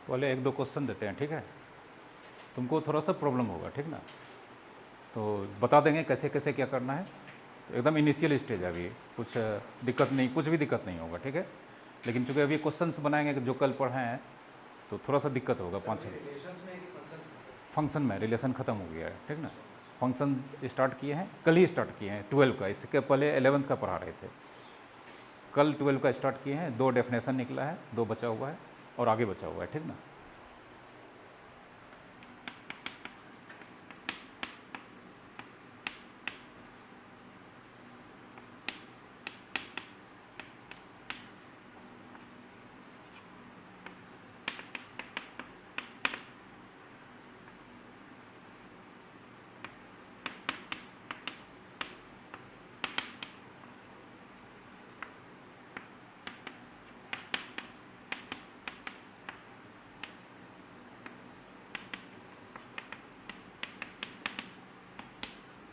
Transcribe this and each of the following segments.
पहले एक दो क्वेश्चन देते हैं, ठीक है? तुमको थोड़ा सा प्रॉब्लम होगा, ठीक ना? तो बता देंगे कैसे कैसे क्या करना है। तो एकदम इनिशियल स्टेज है अभी, कुछ दिक्कत नहीं, कुछ भी दिक्कत नहीं होगा, ठीक है? लेकिन चूँकि अभी क्वेश्चंस बनाएंगे जो कल पढ़ाए हैं, तो थोड़ा सा दिक्कत होगा। पाँच फंक्शन में रिलेशन ख़त्म हो गया है, ठीक ना? फंक्शन स्टार्ट किए हैं, कल ही स्टार्ट किए हैं 12 का, इसके पहले 11th का पढ़ा रहे थे। कल 12 का स्टार्ट किए हैं, 2 डेफिनेशन निकला है, 2 बचा हुआ है और आगे बचा हुआ है, ठीक ना?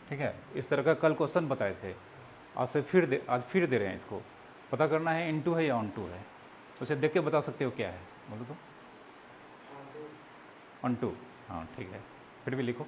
ठीक है, इस तरह का कल क्वेश्चन बताए थे। आज फिर दे रहे हैं इसको। पता करना है इनटू है या ऑन टू है। उसे देख के बता सकते हो क्या है, बोलो तो। ऑन टू, हाँ ठीक है, फिर भी लिखो।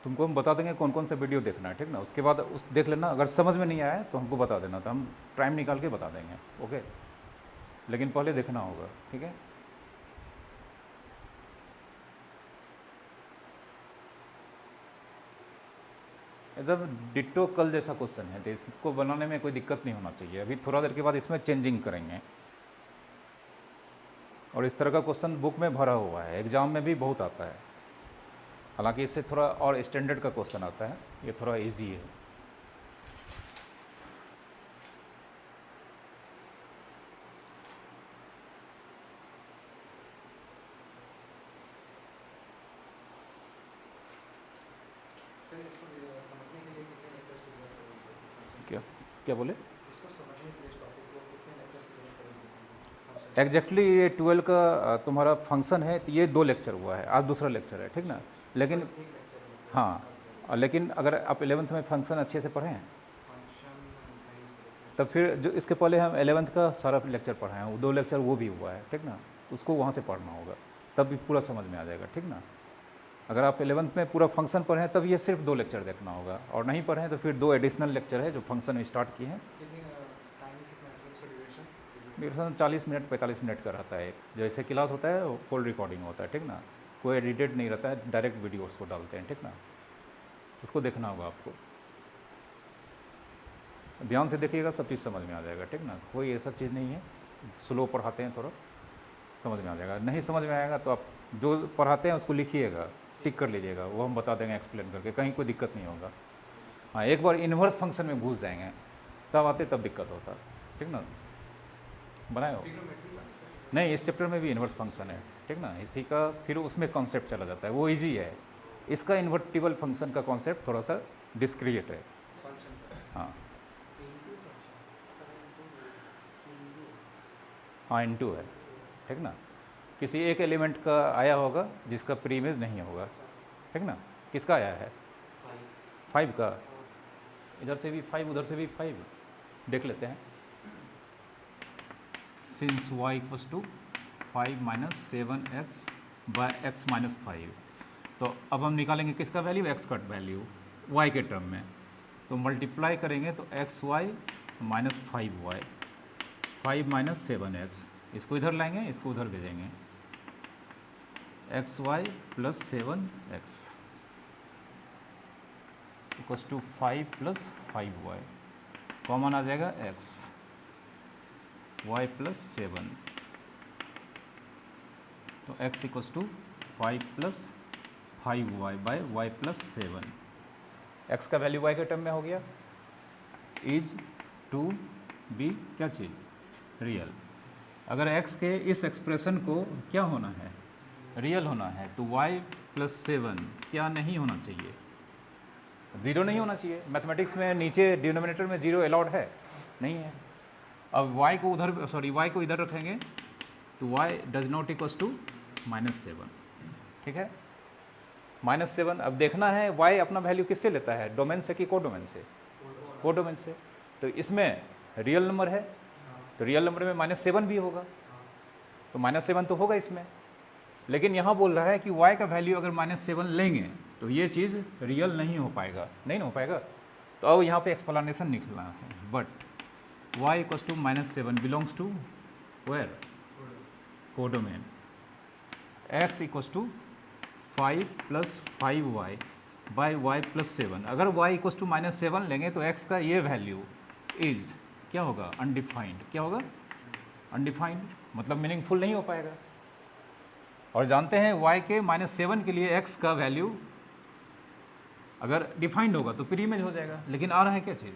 तुमको हम बता देंगे कौन कौन सा वीडियो देखना है, ठीक ना? उसके बाद उस देख लेना, अगर समझ में नहीं आया तो हमको बता देना, तो हम टाइम निकाल के बता देंगे, ओके? लेकिन पहले देखना होगा, ठीक है? एकदम डिट्टो कल जैसा क्वेश्चन है, तो इसको बनाने में कोई दिक्कत नहीं होना चाहिए। अभी थोड़ा देर के बाद इसमें चेंजिंग करेंगे। और इस तरह का क्वेश्चन बुक में भरा हुआ है, एग्ज़ाम में भी बहुत आता है। हालांकि इससे थोड़ा और स्टैंडर्ड का क्वेश्चन आता है, ये थोड़ा इजी है। क्या क्या बोले? एग्जैक्टली ये 12 का तुम्हारा फंक्शन है, तो ये 2 लेक्चर हुआ है, आज दूसरा लेक्चर है, ठीक ना? लेकिन हाँ, लेकिन अगर आप 11th में फंक्शन अच्छे से पढ़ें, तब फिर जो इसके पहले हम 11th का सारा लेक्चर पढ़ाए हैं, 2 लेक्चर वो भी हुआ है, ठीक ना? उसको वहाँ से पढ़ना होगा, तब भी पूरा समझ में आ जाएगा, ठीक ना? अगर आप 11th में पूरा फंक्शन पढ़ें तब ये सिर्फ 2 लेक्चर देखना होगा, और नहीं पढ़ें तो फिर 2 एडिशनल लेक्चर है जो फंक्शन में स्टार्ट किए हैं। ड्यूरेशन 40 मिनट 45 मिनट का रहता है। जैसे क्लास होता है फुल रिकॉर्डिंग होता है, ठीक ना? कोई एडिटेड नहीं रहता है, डायरेक्ट वीडियो उसको डालते हैं, ठीक ना? उसको देखना होगा आपको, ध्यान से देखिएगा, सब चीज़ समझ में आ जाएगा, ठीक ना? कोई ऐसा चीज़ नहीं है, स्लो पढ़ाते हैं, थोड़ा समझ में आ जाएगा। नहीं समझ में आएगा तो आप जो पढ़ाते हैं उसको लिखिएगा, टिक कर लीजिएगा, वो हम बता देंगे एक्सप्लेन करके, कहीं कोई दिक्कत नहीं होगा। हाँ, एक बार इन्वर्स फंक्शन में घुस जाएंगे तब आते तब दिक्कत होता, ठीक ना? बनाए हो? नहीं, इस चैप्टर में भी इन्वर्स फंक्शन है, ठीक ना? इसी का फिर उसमें कॉन्सेप्ट चला जाता है, वो इजी है। इसका इन्वर्टिबल फंक्शन का कॉन्सेप्ट थोड़ा सा डिस्क्रिएट है। हाँ हाँ, इनटू है, ठीक ना? किसी एक एलिमेंट का आया होगा जिसका प्रीमेज नहीं होगा, ठीक ना? किसका आया है? 5 का। इधर से भी 5, उधर से भी 5, देख लेते हैं। Since y equals to 5 minus 7x by x minus 5, तो अब हम निकालेंगे किसका वैल्यू? x का वैल्यू y के टर्म में। तो मल्टीप्लाई करेंगे तो xy minus 5y, 5 minus 7x, इसको इधर लाएंगे, इसको उधर भेजेंगे, x y plus 7x equals to 5 plus 5y, common आ जाएगा x, y प्लस 7, तो x equals to 5 plus 5y by y plus 7। x का वैल्यू y के टर्म में हो गया, इज टू बी क्या चीज़, रियल। अगर x के इस एक्सप्रेशन को क्या होना है, रियल होना है, तो y प्लस 7 क्या नहीं होना चाहिए, ज़ीरो नहीं होना चाहिए। मैथमेटिक्स में नीचे डिनोमिनेटर में ज़ीरो अलाउड है, नहीं है। अब y को उधर, y को इधर रखेंगे तो y does not equals to -7, ठीक है, -7। अब देखना है y अपना वैल्यू किससे लेता है, डोमेन से कि कोडोमेन से, कोडोमेन से। तो इसमें रियल नंबर है, तो रियल नंबर में -7 भी होगा, तो -7 तो होगा इसमें। लेकिन यहाँ बोल रहा है कि y का वैल्यू अगर -7 लेंगे तो ये चीज़ रियल नहीं हो पाएगा, नहीं हो पाएगा। तो अब यहाँ पे एक्सप्लेनेशन निकलना है, but y equals to -7 belongs to where, codomain. x equals to 5 plus 5y by y plus 7। अगर y इक्वल्स टू -7 लेंगे तो x का ये वैल्यू इज क्या होगा, अनडिफाइंड। क्या होगा, अनडिफाइंड, मतलब मीनिंगफुल नहीं हो पाएगा। और जानते हैं y के -7 के लिए x का वैल्यू अगर डिफाइंड होगा तो प्री इमेज हो जाएगा, लेकिन आ रहा है क्या चीज़,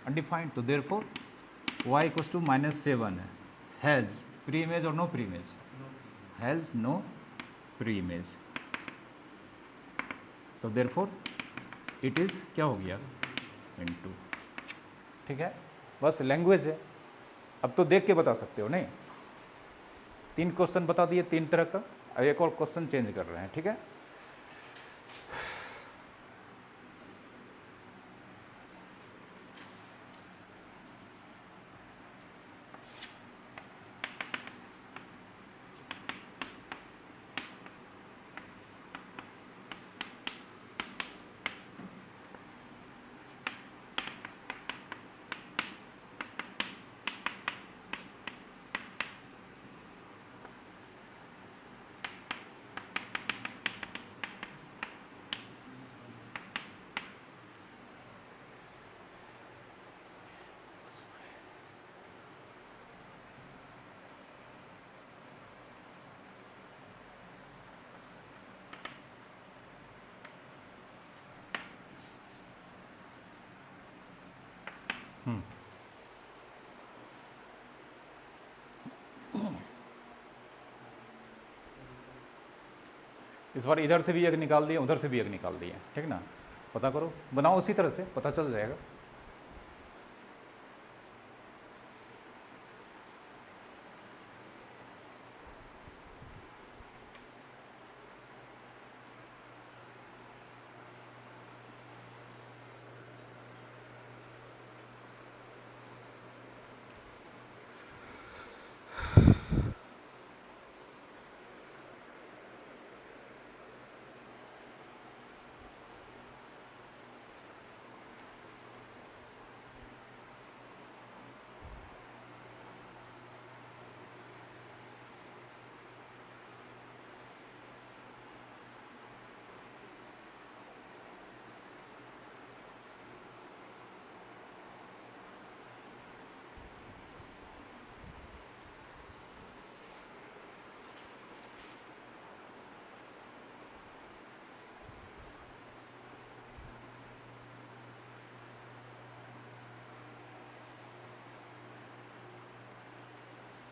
अनडिफाइंड। तो therefore y equals to -7 has pre image और no pre image, has no pre image. तो देयरफॉर इट इज़ क्या हो गया, इनटू, ठीक है। बस लैंग्वेज है, अब तो देख के बता सकते हो, नहीं। 3 क्वेश्चन बता दिए 3 तरह का, अब एक और क्वेश्चन चेंज कर रहे हैं, ठीक है। इस बार इधर से भी एक निकाल दिए, उधर से भी एक निकाल दिए, ठीक ना। पता करो, बनाओ उसी तरह से, पता चल जाएगा।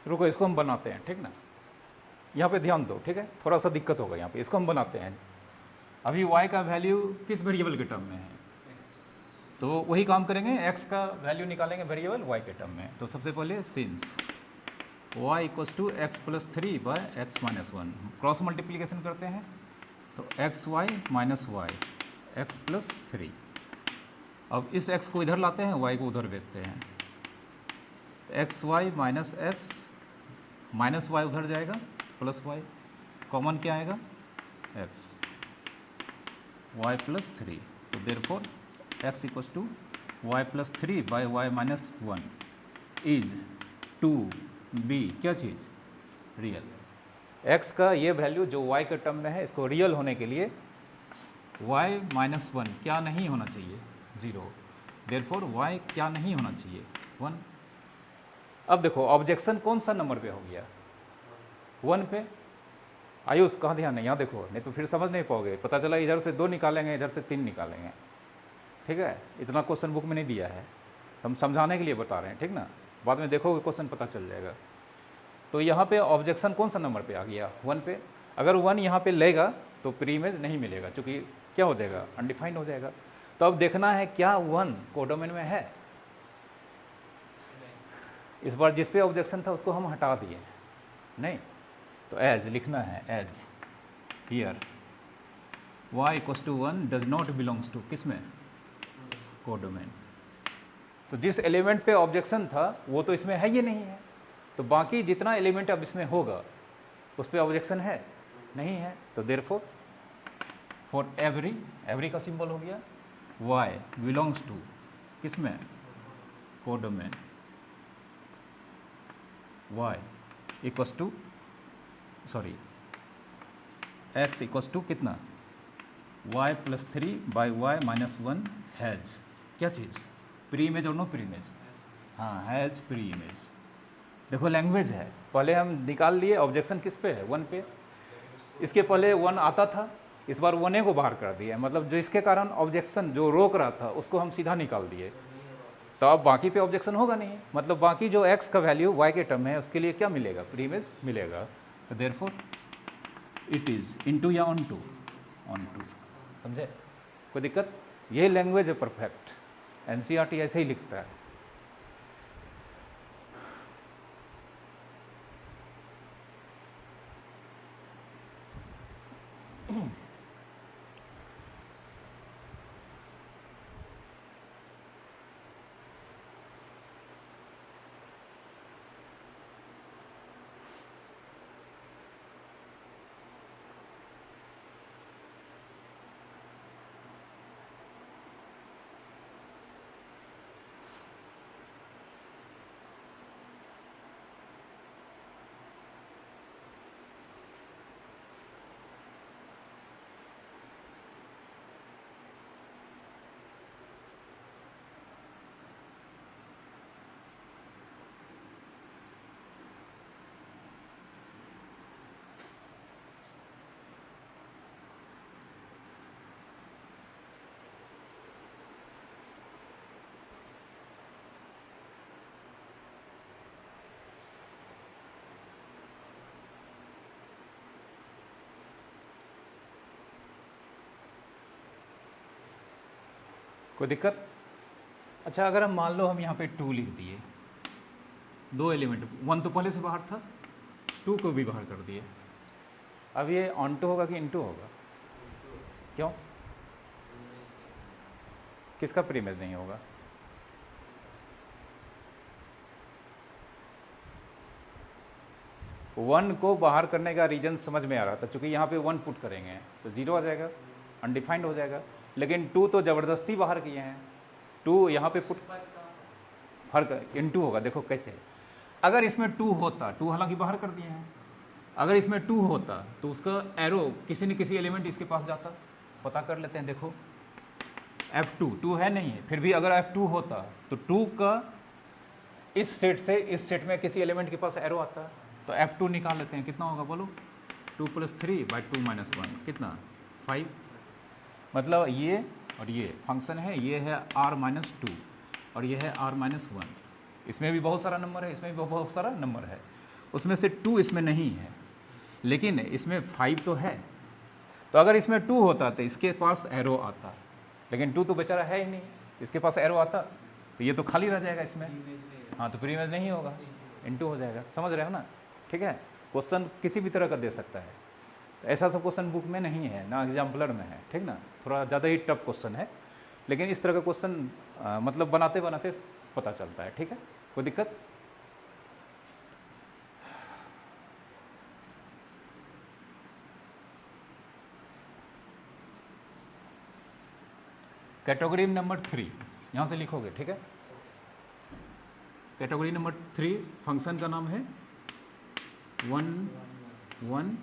रुको, इसको हम बनाते हैं, ठीक ना। यहाँ पे ध्यान दो, ठीक है, थोड़ा सा दिक्कत होगा यहाँ पे, इसको हम बनाते हैं। अभी y का वैल्यू किस वेरिएबल के टर्म में है, तो वही काम करेंगे, x का वैल्यू निकालेंगे वेरिएबल y के टर्म में। तो सबसे पहले since y equals to x plus 3 by x minus 1, cross multiplication करते हैं, तो x y minus y x plus 3। अब इस x को इधर लाते हैं, y को उधर भेजते हैं, तो x y minus x, minus y उधर जाएगा, प्लस वाई, कॉमन क्या आएगा, x, y प्लस 3। तो therefore x equals to y plus 3 by y minus 1 is to be क्या चीज़, रियल। x का ये वैल्यू जो y के टर्म में है, इसको रियल होने के लिए y माइनस 1 क्या नहीं होना चाहिए, 0। देयरफॉर y क्या नहीं होना चाहिए, 1। अब देखो ऑब्जेक्शन कौन सा नंबर पे हो गया, 1 पे। आयुष कहाँ ध्यान है, यहाँ देखो, नहीं तो फिर समझ नहीं पाओगे। पता चला इधर से 2 निकालेंगे, इधर से 3 निकालेंगे, ठीक है। इतना क्वेश्चन बुक में नहीं दिया है, हम समझाने के लिए बता रहे हैं, ठीक ना। बाद में देखोगे क्वेश्चन पता चल जाएगा। तो यहाँ पे ऑब्जेक्शन कौन सा नंबर पे आ गया, 1 पे। अगर 1 यहाँ पे लेगा तो प्री इमेज नहीं मिलेगा, क्योंकि क्या हो जाएगा, अनडिफाइंड हो जाएगा। तो अब देखना है क्या 1 कोडोमेन में है। इस बार जिस पे ऑब्जेक्शन था उसको हम हटा दिए, नहीं तो एज लिखना है, as here y equals to 1 does not belongs to किस में, कोडोमेन। तो जिस एलिमेंट पे ऑब्जेक्शन था वो तो इसमें है ही नहीं है, तो बाकी जितना एलिमेंट अब इसमें होगा उस पर ऑब्जेक्शन है नहीं है। तो देयरफॉर फॉर एवरी का सिंबल हो गया y बिलोंग्स टू किस में, codomain. y equals to x equals to कितना, y plus 3 by y minus 1 has क्या चीज़, प्री इमेज और नो प्री इमेज, हाँ हैज प्री इमेज। देखो लैंग्वेज है, पहले हम निकाल लिए ऑब्जेक्शन किस पे है, 1 पे। इसके पहले 1 आता था, इस बार 1 को बाहर कर दिया, मतलब जो इसके कारण ऑब्जेक्शन जो रोक रहा था उसको हम सीधा निकाल दिए। तो अब बाकी पे ऑब्जेक्शन होगा नहीं, मतलब बाकी जो x का वैल्यू y के टर्म है उसके लिए क्या मिलेगा, प्री इमेज मिलेगा। तो देयरफॉर इट इज़ इनटू या ऑन टू, समझे, कोई दिक्कत। ये लैंग्वेज है परफेक्ट, NCERT ऐसे ही लिखता है। कोई दिक्कत। अच्छा अगर हम मान लो हम यहाँ पे 2 लिख दिए, 2 एलिमेंट, 1 तो पहले से बाहर था, 2 को भी बाहर कर दिए, अब ये ऑन टू होगा कि इनटू होगा, क्यों, किसका प्री इमेज नहीं होगा, वन को बाहर करने का रीजन समझ में आ रहा था, क्योंकि यहाँ पे 1 पुट करेंगे तो 0 आ जाएगा, अनडिफाइंड हो जाएगा। लेकिन 2 तो ज़बरदस्ती बाहर किए हैं, 2 यहाँ पे पुट फर्क इनटू होगा। देखो कैसे, अगर इसमें 2 होता, 2 हालांकि बाहर कर दिए हैं, अगर इसमें 2 होता तो उसका एरो किसी न किसी एलिमेंट इसके पास जाता, पता कर लेते हैं। देखो F2 2 है नहीं है, फिर भी अगर F2 होता तो 2 का इस सेट से इस सेट में किसी एलिमेंट के पास एरो आता, तो F2 निकाल लेते हैं, कितना होगा बोलो, 2 + 3 / 2 - 1 कितना, 5। मतलब ये और ये फंक्शन है, ये है r-2 और ये है r-1। इसमें भी बहुत सारा नंबर है, इसमें भी बहुत सारा नंबर है, उसमें से 2 इसमें नहीं है, लेकिन इसमें 5 तो है। तो अगर इसमें 2 होता तो इसके पास एरो आता, लेकिन 2 तो बेचारा है ही नहीं, इसके पास एरो आता तो ये तो खाली रह जाएगा इसमें, हाँ तो प्री इमेज नहीं होगा, इनटू हो जाएगा। समझ रहे हो ना, ठीक है। क्वेश्चन किसी भी तरह का दे सकता है, तो ऐसा सब क्वेश्चन बुक में नहीं है ना, एग्जाम्पलर में है, ठीक ना, थोड़ा ज़्यादा ही टफ क्वेश्चन है, लेकिन इस तरह का क्वेश्चन मतलब बनाते बनाते पता चलता है, ठीक है, कोई दिक्कत। कैटेगरी नंबर 3 यहाँ से लिखोगे, ठीक है। कैटेगरी नंबर 3 फंक्शन का नाम है 1 वन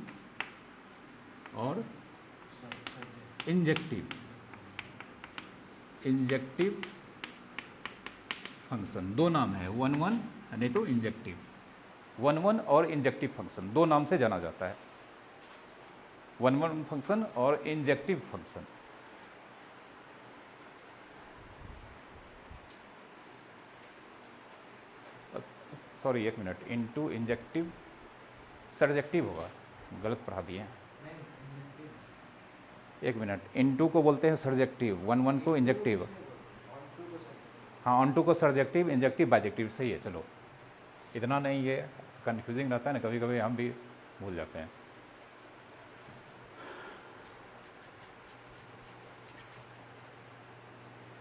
और इंजेक्टिव फंक्शन, दो नाम है, वन वन नहीं तो इंजेक्टिव। वन वन और इंजेक्टिव फंक्शन दो नाम से जाना जाता है, वन वन फंक्शन और इंजेक्टिव फंक्शन। सॉरी एक मिनट, इनटू इंजेक्टिव सरजेक्टिव होगा, गलत पढ़ा दिए हैं। एक मिनट, इनटू को बोलते हैं सरजेक्टिव, वन वन को इंजेक्टिव। हाँ, ऑन टू को सरजेक्टिव, इंजेक्टिव बाइजेक्टिव, सही है। चलो इतना नहीं, ये कन्फ्यूजिंग रहता है ना, कभी कभी हम भी भूल जाते हैं।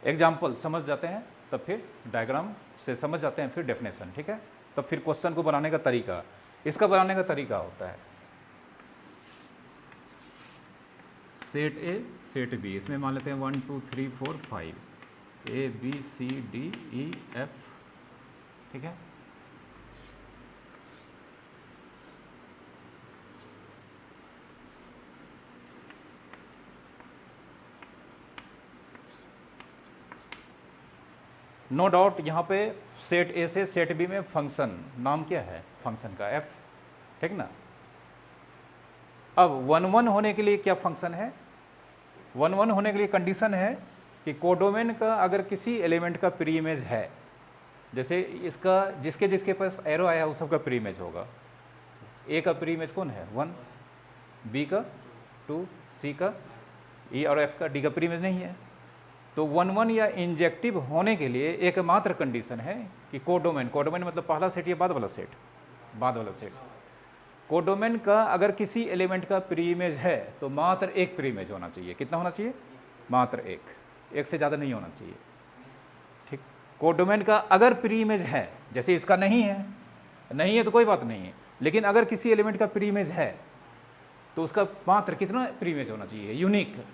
एग्जाम्पल समझ जाते हैं तब फिर डायग्राम से समझ जाते हैं, फिर डेफिनेशन, ठीक है। तब फिर क्वेश्चन को बनाने का तरीका, इसका बनाने का तरीका होता है सेट ए सेट बी, इसमें मान लेते हैं 1 2 3 4 5 A B C D E F, ठीक है। नो डाउट यहाँ पे सेट ए से सेट बी में फंक्शन, नाम क्या है फंक्शन का, एफ, ठीक ना। अब वन वन होने के लिए क्या फंक्शन है, वन वन होने के लिए कंडीशन है कि कोडोमेन का अगर किसी एलिमेंट का प्री इमेज है, जैसे इसका जिसके जिसके पास एरो आया उस सबका प्री इमेज होगा। ए का प्री इमेज कौन है 1, बी का 2, सी का, ई और एफ का, डी का प्री इमेज नहीं है। तो वन वन या इंजेक्टिव होने के लिए एकमात्र कंडीशन है कि कोडोमेन, कोडोमेन मतलब पहला सेट या बाद वाला सेट, बाद वाला सेट, कोडोमेन का अगर किसी एलिमेंट का प्री इमेज है तो मात्र एक प्री इमेज होना चाहिए। कितना होना चाहिए, मात्र एक से ज़्यादा नहीं होना चाहिए, ठीक। कोडोमेन का अगर प्री इमेज है, जैसे इसका नहीं है तो कोई बात नहीं है, लेकिन अगर किसी एलिमेंट का प्री इमेज है तो उसका मात्र कितना प्री इमेज होना चाहिए, यूनिक।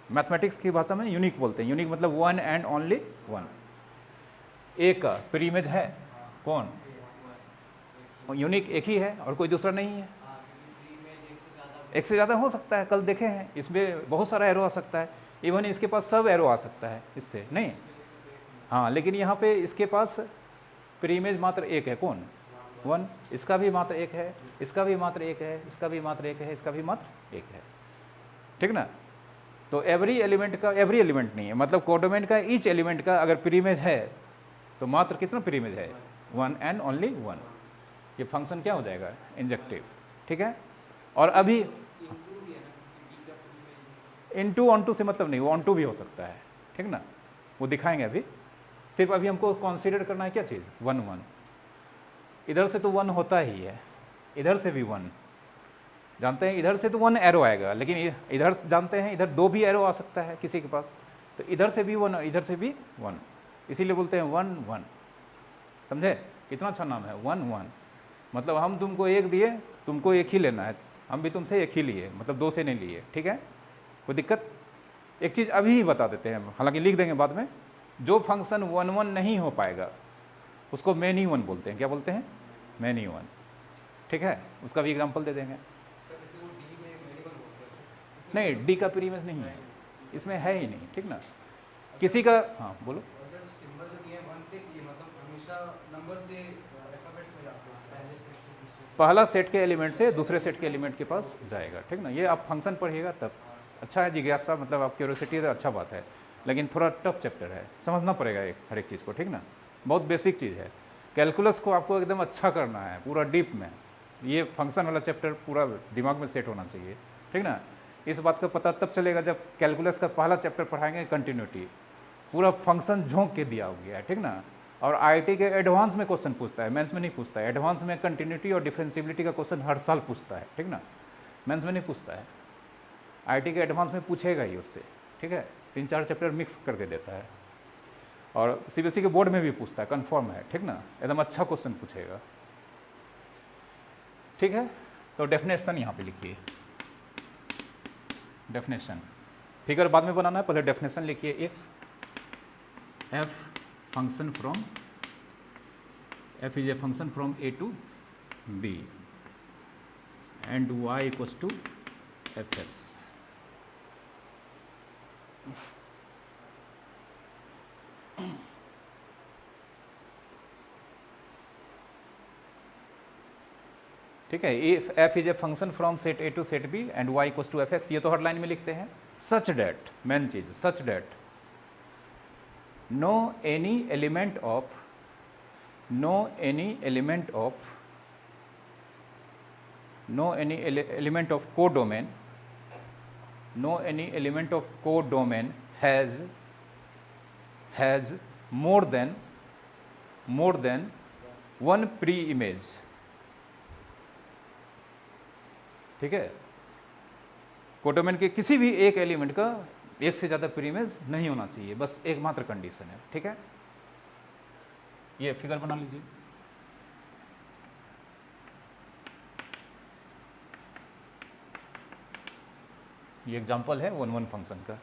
मैथमेटिक्स की भाषा में यूनिक बोलते हैं, यूनिक मतलब वन एंड ओनली वन। एक का प्री इमेज है कौन, यूनिक एक ही है और कोई दूसरा नहीं है। एक से ज़्यादा हो सकता है, कल देखे हैं, इसमें बहुत सारा एरो आ सकता है, इवन इसके पास सब एरो आ सकता है, इससे नहीं। हाँ, लेकिन यहाँ पे इसके पास प्री इमेज मात्र एक है, कौन, वन। इसका भी मात्र एक है, इसका भी मात्र एक है, इसका भी मात्र एक है, इसका भी मात्र एक है, ठीक ना। तो एवरी एलिमेंट का, एवरी एलिमेंट नहीं है, मतलब कोडोमेन का ईच एलिमेंट का अगर प्री इमेज है तो मात्र कितना प्री इमेज है, वन एंड ओनली वन। ये फंक्शन क्या हो जाएगा, इंजेक्टिव, ठीक है। और अभी इनटू ऑन टू से मतलब नहीं, वो ऑन टू भी हो सकता है, ठीक ना, वो दिखाएंगे अभी। सिर्फ अभी हमको कंसीडर करना है क्या चीज़, वन वन। इधर से तो वन होता ही है, इधर से भी वन, जानते हैं इधर से तो वन एरो आएगा, लेकिन इधर जानते हैं इधर दो भी एरो आ सकता है किसी के पास, तो इधर से भी वन और इधर से भी वन, इसीलिए बोलते हैं वन वन। समझे, कितना अच्छा नाम है, वन वन। मतलब हम तुमको एक दिए, तुमको एक ही लेना है, हम भी तुमसे एक ही लिए, मतलब दो से नहीं लिए, ठीक है। कोई दिक्कत। एक चीज़ अभी ही बता देते हैं, हालांकि लिख देंगे बाद में, जो फंक्शन वन वन नहीं हो पाएगा उसको मैनी वन बोलते हैं। क्या बोलते हैं, मैनी वन, ठीक है। उसका भी एग्जाम्पल दे देंगे। नहीं, डी का प्री इमेज नहीं है, इसमें है ही नहीं, ठीक ना। किसी का, हाँ बोलो। पहला सेट के एलिमेंट से दूसरे सेट के एलिमेंट के पास जाएगा, ठीक ना। ये आप फंक्शन पढ़िएगा तब। अच्छा है, जिज्ञासा मतलब आप क्यूरियोसिटी तो अच्छा बात है, लेकिन थोड़ा टफ चैप्टर है, समझना पड़ेगा हर एक चीज़ को, ठीक ना। बहुत बेसिक चीज़ है, कैलकुलस को आपको एकदम अच्छा करना है, पूरा डीप में। ये फंक्शन वाला चैप्टर पूरा दिमाग में सेट होना चाहिए, ठीक ना। इस बात का पता तब चलेगा जब कैलकुलस का पहला चैप्टर पढ़ाएंगे, कंटिन्यूटी, पूरा फंक्शन झोंक के दिया हो गया है, ठीक ना। और आईआईटी के एडवांस में क्वेश्चन पूछता है, मेंस में नहीं पूछता है। एडवांस में कंटिन्यूटी और डिफरेंशियबिलिटी का क्वेश्चन हर साल पूछता है, ठीक ना, मेंस में नहीं पूछता है। आईआईटी के एडवांस में पूछेगा ही उससे, ठीक है। 3-4 चैप्टर मिक्स करके देता है, और सीबीएसई के बोर्ड में भी पूछता है, कन्फर्म है, ठीक ना, एकदम अच्छा क्वेश्चन पूछेगा, ठीक है। तो डेफिनेशन यहाँ पे लिखिए, डेफिनेशन, फिगर बाद में बनाना है, पहले डेफिनेशन लिखिए। If f function from, f is a function from A to B and y equals to f x. ठीक है, if f is a function from set a to set b and y equals to f x, ये तो हर line में लिखते हैं। सच that, main चीज, such that no any element of no any element of codomain has more than one pre-image। ठीक है, codomain के किसी भी एक एलिमेंट का एक से ज़्यादा प्री इमेज नहीं होना चाहिए, बस एकमात्र कंडीशन है। ठीक है, ये फिगर बना लीजिए। ये एग्जांपल है 1 1 फंक्शन का।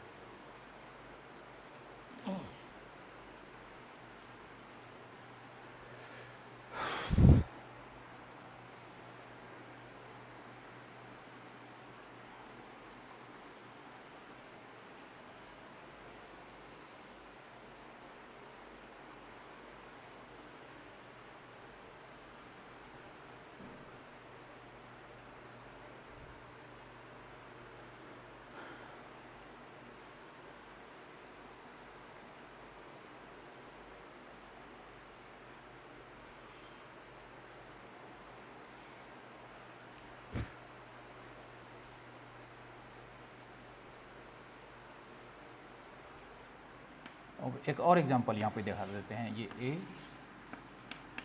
एक और एग्जांपल यहाँ पे दिखा देते हैं, ये ए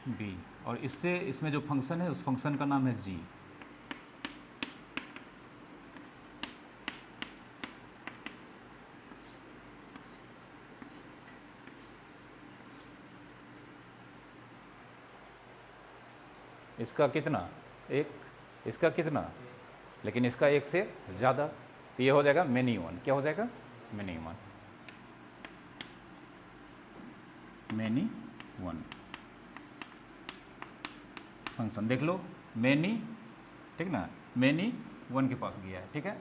बी और इसमें जो फंक्शन है उस फंक्शन का नाम है जी। इसका कितना, एक, इसका कितना, लेकिन इसका एक से ज़्यादा, तो ये हो जाएगा मेनी वन। क्या हो जाएगा, many one, many one function. देख लो मेनी, ठीक ना, मेनी वन के पास गया है। ठीक है,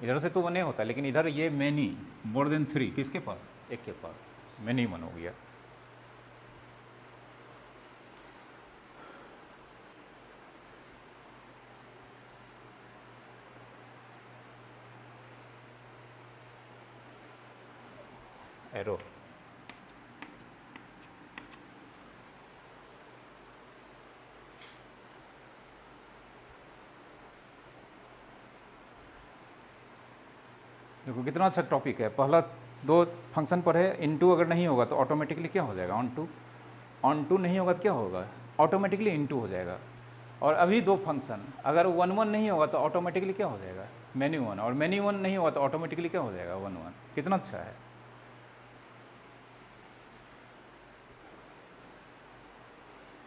इधर से तो वन नहीं होता, लेकिन इधर ये मेनी मोर देन 3 किसके पास, एक के पास, मेनी वन हो गया। एरो देखो कितना अच्छा टॉपिक है। पहला दो फंक्शन पर है, इनटू अगर नहीं होगा तो ऑटोमेटिकली क्या हो जाएगा, ऑन टू नहीं होगा तो क्या होगा, ऑटोमेटिकली इनटू हो जाएगा। और अभी दो फंक्शन अगर 1 1 नहीं होगा तो ऑटोमेटिकली क्या हो जाएगा, मेनी वन, और मेनी वन नहीं होगा तो ऑटोमेटिकली क्या हो जाएगा, 1 1। कितना अच्छा है।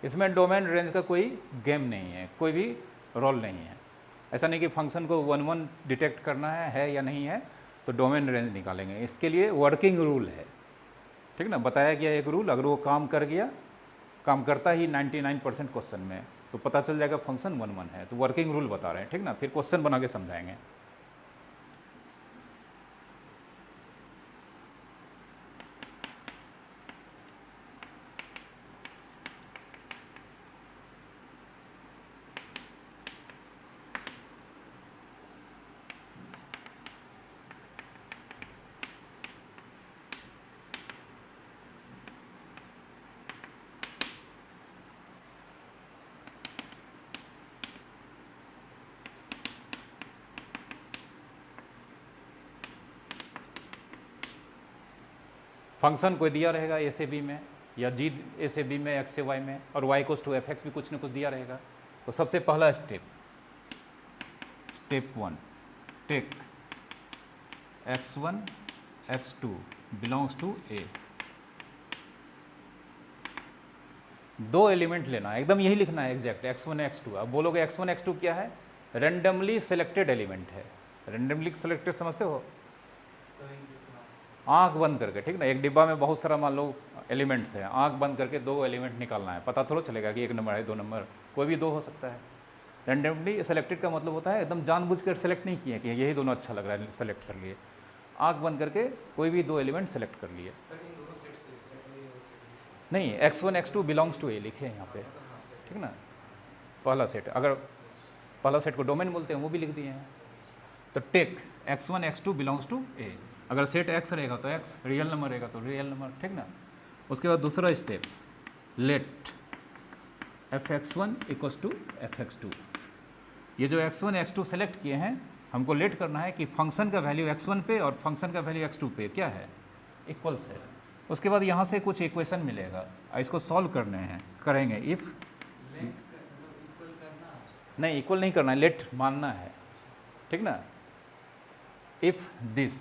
इसमें डोमेन रेंज का कोई गेम नहीं है, कोई भी रोल नहीं है। ऐसा नहीं कि फंक्शन को 1 1 डिटेक्ट करना है या नहीं है तो डोमेन रेंज निकालेंगे। इसके लिए वर्किंग रूल है, ठीक ना, बताया गया एक रूल, अगर वो काम कर गया, काम करता ही 99% क्वेश्चन में, तो पता चल जाएगा फंक्शन 1 1 है। तो वर्किंग रूल बता रहे हैं, ठीक ना, फिर क्वेश्चन बना के समझाएंगे। फंक्शन कोई दिया रहेगा ए से बी में, या जी ए से बी में, एक्स से वाई में, और वाई कोस टू एफ एक्स भी कुछ ना कुछ दिया रहेगा। तो सबसे पहला step 1, take x1 x2 belongs to A. दो एलिमेंट लेना है, एकदम यही लिखना है एग्जैक्ट, x1 x2। अब बोलोगे x1 x2 क्या है, रेंडमली सेलेक्टेड एलिमेंट है। रेंडमली सेलेक्टेड समझते हो, आंख बंद करके, ठीक ना, एक डिब्बा में बहुत सारा मान लो एलिमेंट्स हैं, आंख बंद करके दो एलिमेंट निकालना है, पता थोड़ा चलेगा कि 1 नंबर है 2 नंबर, कोई भी दो हो सकता है। रैंडमली सेलेक्टेड का मतलब होता है एकदम जानबूझकर सेलेक्ट नहीं किए कि यही दोनों अच्छा लग रहा है, सेलेक्ट कर लिए। आँख बंद करके कोई भी 2 एलिमेंट सेलेक्ट कर लिए। नहीं, x1 x2 बिलोंग्स टू ए लिखे हैं यहाँ पे, ठीक ना। पहला सेट, अगर पहला सेट को डोमेन बोलते हैं वो भी लिख दिए हैं। तो take x1 x2 belongs to ए। अगर सेट x रहेगा तो x, रियल नंबर रहेगा तो रियल नंबर, ठीक ना। उसके बाद दूसरा step, late fx1 equals to fx2। ये जो x1 x2 सेलेक्ट किए हैं, हमको लेट करना है कि फंक्शन का वैल्यू x1 पे और फंक्शन का वैल्यू x2 पे क्या है, इक्वल्स है। उसके बाद यहाँ से कुछ इक्वेशन मिलेगा, इसको सॉल्व करने हैं, करेंगे। इफ़ नहीं, इक्वल नहीं करना है, लेट मानना है, ठीक ना। If this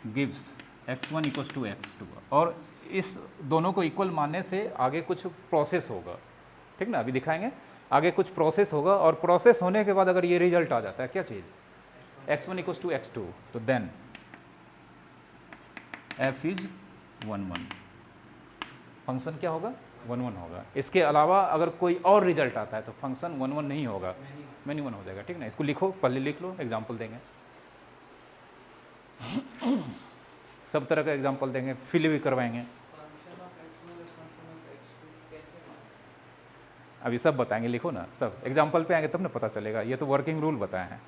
gives x1 equals to x2, और इस दोनों को इक्वल मानने से आगे कुछ प्रोसेस होगा, ठीक ना। अभी दिखाएंगे, आगे कुछ प्रोसेस होगा, और प्रोसेस होने के बाद अगर ये रिजल्ट आ जाता है, क्या चीज़, x1 इक्वल्स टू x2, तो देन f इज 1 1, फंक्शन क्या होगा, 1 1 होगा। इसके अलावा अगर कोई और रिजल्ट आता है तो फंक्शन 1 1 नहीं होगा, मैनी 1 हो जाएगा, ठीक ना। इसको लिखो, पहले लिख लो, एग्जाम्पल देंगे, सब तरह का एग्जाम्पल देंगे, फिल भी करवाएंगे। अभी सब बताएंगे, लिखो ना, सब एग्जाम्पल पे आएंगे तब ना पता चलेगा। ये तो वर्किंग रूल बताए हैं।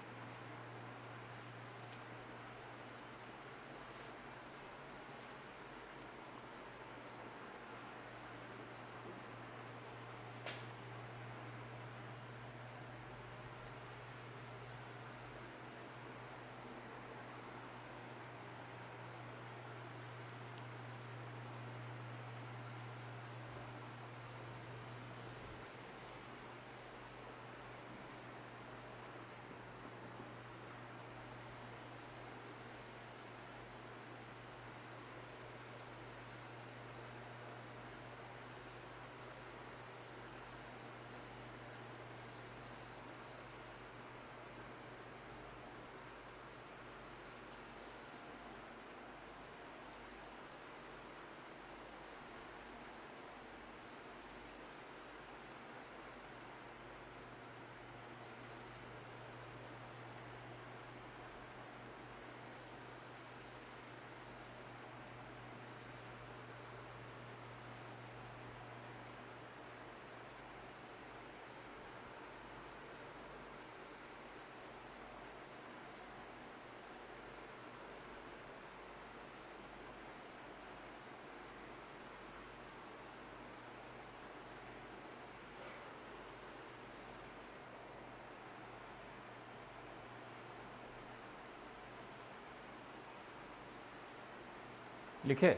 लिखे,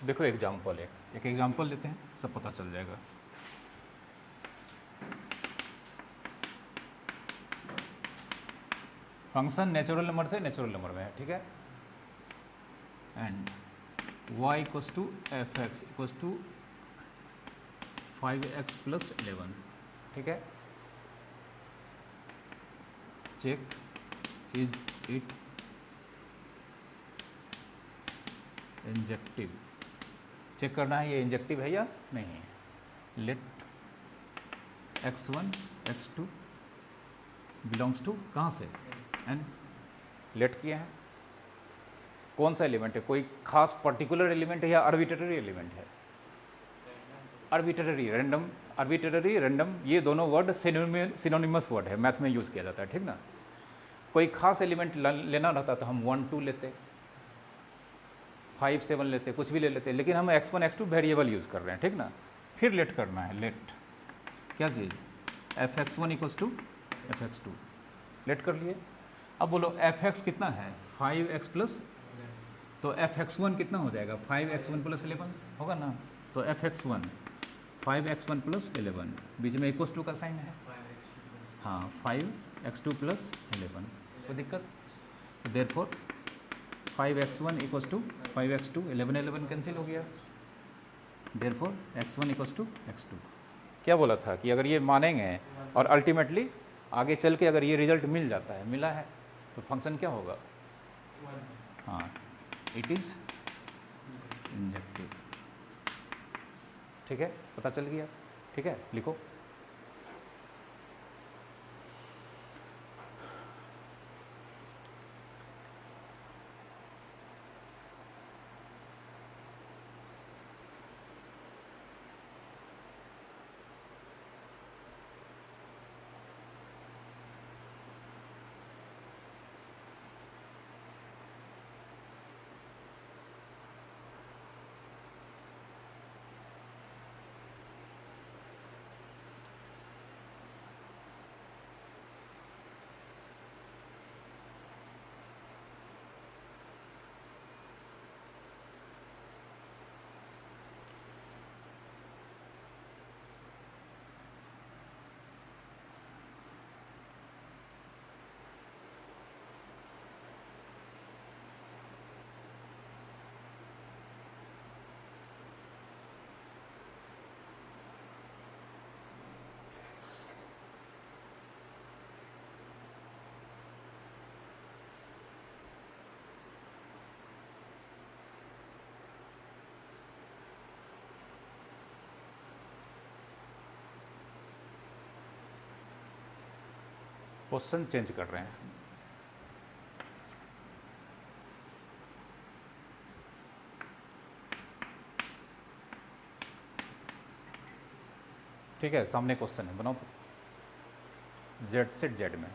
देखो एग्जाम्पल, एक एग्जाम्पल लेते हैं, सब पता चल जाएगा। फंक्शन नेचुरल नंबर से नेचुरल नंबर में है, ठीक है। And y equals to f x equals to 5x plus 11, ठीक है। Check is it injective, check करना है ये इंजेक्टिव है या नहीं। Late x1 x2 belongs to, कहाँ से, एंड लेट किए हैं, कौन सा एलिमेंट है, कोई खास पर्टिकुलर एलिमेंट है या आर्बिट्रेरी एलिमेंट है, आर्बिट्रेरी, रैंडम, आर्बिट्रेरी, रैंडम, ये दोनों वर्ड सिनोनिमस वर्ड है, मैथ में यूज़ किया जाता है, ठीक ना। कोई खास एलिमेंट लेना रहता तो हम 1 2 लेते, 5 7 लेते, कुछ भी ले लेते, लेकिन हम x1 x2 वेरिएबल यूज़ कर रहे हैं, ठीक ना। फिर लेट करना है, लेट क्या चीज़, fx1 equals to fx2, late कर लिए। अब बोलो fx कितना है, 5x प्लस, तो fx1 कितना हो जाएगा, 5x1 प्लस 11 होगा ना। तो fx1 5x1 प्लस 11, बीच में इक्वल्स टू का साइन है, हाँ 5x2 प्लस 11, कोई दिक्कत। Therefore 5x1 equals to 5x2, 11 11 cancel हो गया, therefore x1 equals to x2। क्या बोला था कि अगर ये मानेंगे और अल्टीमेटली आगे चल के अगर ये रिजल्ट मिल जाता है, मिला है, तो फंक्शन क्या होगा, हाँ इट इज़ इंजेक्टिव, ठीक है, पता चल गया, ठीक है। लिखो पोजीशन चेंज कर रहे हैं। ठीक है, सामने क्वेश्चन है, बनाओ तो। जेड सेट जेड में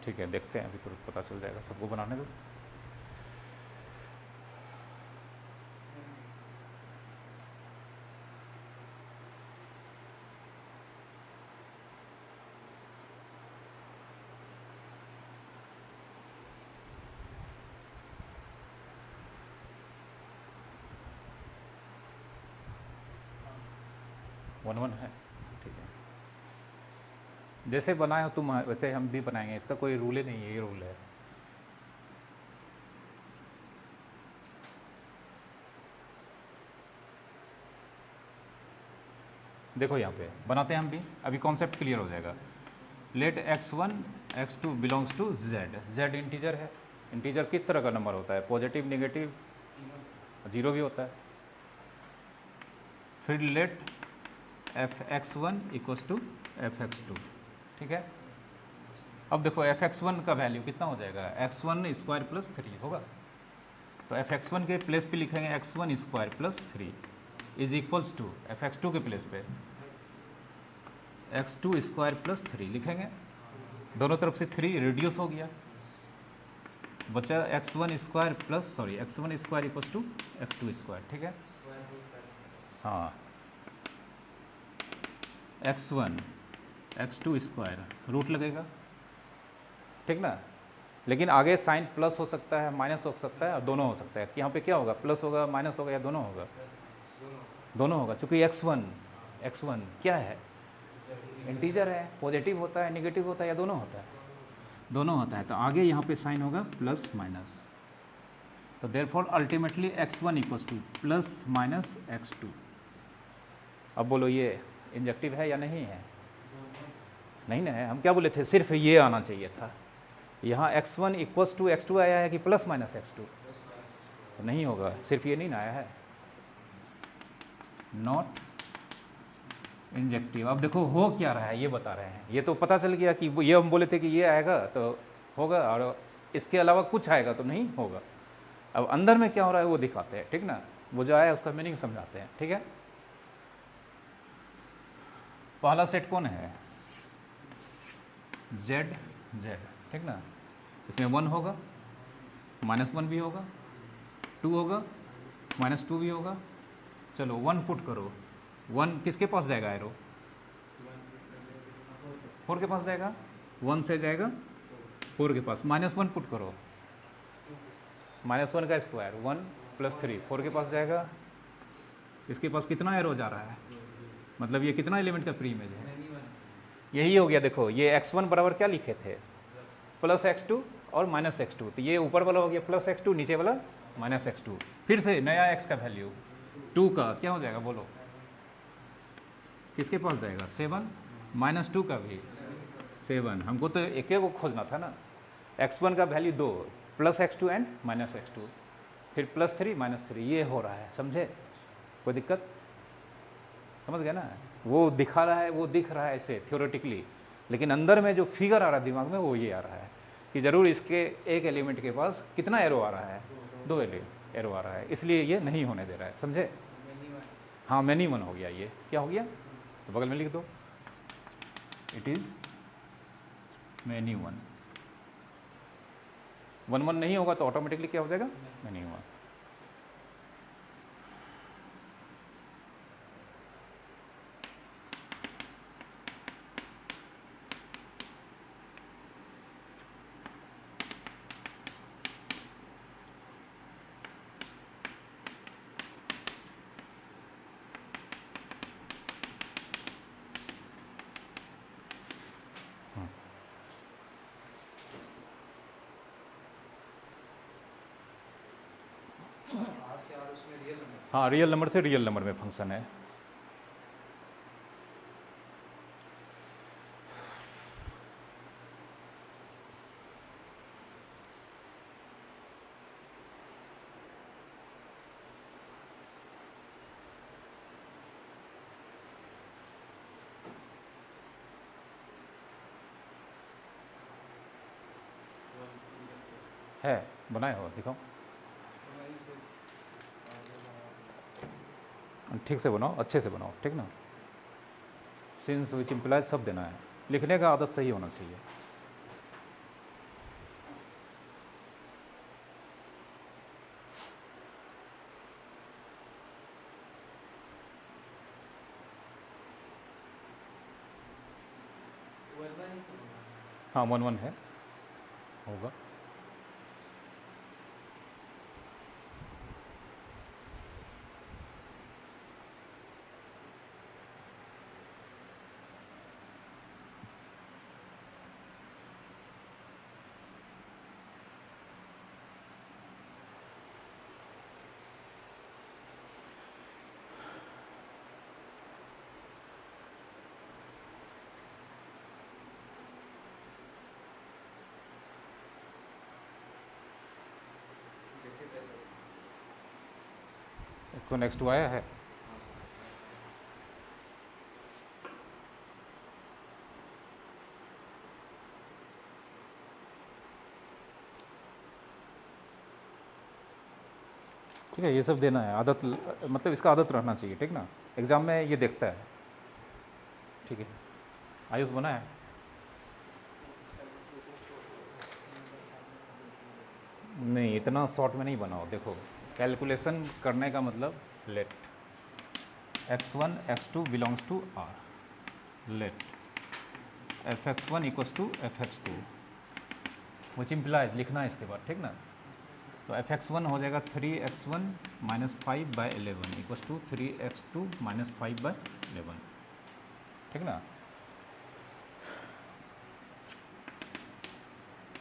ठीक है, देखते हैं, अभी तुरंत पता चल जाएगा, सबको बनाने दो। वन वन है, ठीक है। जैसे बनाए हो तुम वैसे हम भी बनाएंगे, इसका कोई रूल ही नहीं है, ये रूल है। देखो यहाँ पे बनाते हैं हम भी, अभी कॉन्सेप्ट क्लियर हो जाएगा। Let x1 x2 belongs to z। z integer है। इंटीजर किस तरह का नंबर होता है? पॉजिटिव, नेगेटिव, जीरो भी होता है। फिर late f(x1) equals to f(x2), ठीक है। अब देखो f(x1) का वैल्यू कितना हो जाएगा? x1 स्क्वायर प्लस 3 होगा। तो f(x1) के प्लेस पे लिखेंगे x1 square plus 3 is equals to f(x2) के प्लेस पे x2 स्क्वायर प्लस 3 लिखेंगे। दोनों तरफ से 3 रिड्यूस हो गया, बचा x1 square plus x1 square equals to x2 square, ठीक है। हाँ, x1 x2 स्क्वायर रूट लगेगा, ठीक ना। लेकिन आगे साइन प्लस हो सकता है, माइनस हो सकता है, और दोनों हो सकता है। कि यहाँ पे क्या होगा? प्लस होगा, माइनस होगा, या दोनों होगा? दोनों होगा, चूँकि x1 क्या है? इंटीजर है, पॉजिटिव होता है, नेगेटिव होता है, या दोनों होता है? दोनों होता है। तो आगे यहाँ पे साइन होगा प्लस माइनस। तो therefore ultimately x1 equals two plus minus x2। अब बोलो ये इंजेक्टिव है या नहीं है? नहीं ना है। हम क्या बोले थे? सिर्फ ये आना चाहिए था। यहाँ x1 इक्वल्स टू x2 आया है कि प्लस माइनस x2? तो नहीं होगा, सिर्फ ये नहीं ना आया है, नॉट इंजेक्टिव। अब देखो हो क्या रहा है ये बता रहे हैं। ये तो पता चल गया कि ये हम बोले थे कि ये आएगा तो होगा, और इसके अलावा कुछ आएगा तो नहीं होगा। अब अंदर में क्या हो रहा है वो दिखाते हैं, ठीक ना। वो जो आया उसका मीनिंग समझाते हैं, ठीक है। पहला सेट कौन है? जेड, ठीक ना। इसमें 1 होगा, -1 भी होगा, 2 होगा, -2 भी होगा। चलो 1 पुट करो। 1 किसके पास जाएगा? एरो 4 के पास जाएगा। 1 से जाएगा 4 के पास। -1 पुट करो, -1 का स्क्वायर 1 + 3 4 के पास जाएगा। इसके पास कितना एरो जा रहा है? मतलब ये कितना एलिमेंट का प्री इमेज है? यही हो गया। देखो ये x1 बराबर क्या लिखे थे? प्लस x2 और माइनस x2। तो ये ऊपर वाला हो गया प्लस x2, नीचे वाला माइनस x2। फिर से नया x का वैल्यू 2 का क्या हो जाएगा? बोलो किसके पास जाएगा? 7, -2 का भी 7। हमको तो एक को खोजना था ना। x1 का value 2, plus x2 and minus x2, फिर +3 -3। ये हो रहा है, समझे? कोई दिक्कत? समझ गया ना। वो दिखा रहा है, वो दिख रहा है ऐसे थ्योरेटिकली, लेकिन अंदर में जो फिगर आ रहा है दिमाग में वो ये आ रहा है कि ज़रूर इसके एक एलिमेंट के पास कितना एरो आ रहा है? 2 एरो आ रहा है, इसलिए ये नहीं होने दे रहा है, समझे? हाँ, मैनी वन हो गया। ये क्या हो गया? तो बगल में लिख दो, इट इज़ मैनी वन। 1 नहीं होगा तो ऑटोमेटिकली क्या हो जाएगा? Many one. हाँ, रियल नंबर से रियल नंबर में फंक्शन है। है, बनाए हो, दिखाओ। ठीक से बनाओ, अच्छे से बनाओ, ठीक ना। सिंस विच इम्प्लाइज सब देना है, लिखने का आदत सही होना चाहिए। हाँ, 1 1 है, होगा। तो नेक्स्ट आया है। ठीक है, ये सब देना है, आदत, मतलब इसका आदत रहना चाहिए, ठीक ना। एग्ज़ाम में ये देखता है, ठीक है। आयुष बना है। नहीं, इतना शॉर्ट में नहीं बनाओ, देखो कैलकुलेशन करने का मतलब let x1 x2 belongs to r, let f(x1) equals to f(x2), which implies लिखना है इसके बाद, ठीक ना। तो f(x1) हो जाएगा 3x1 minus 5/11 equals to 3x2 minus 5/11, ठीक ना।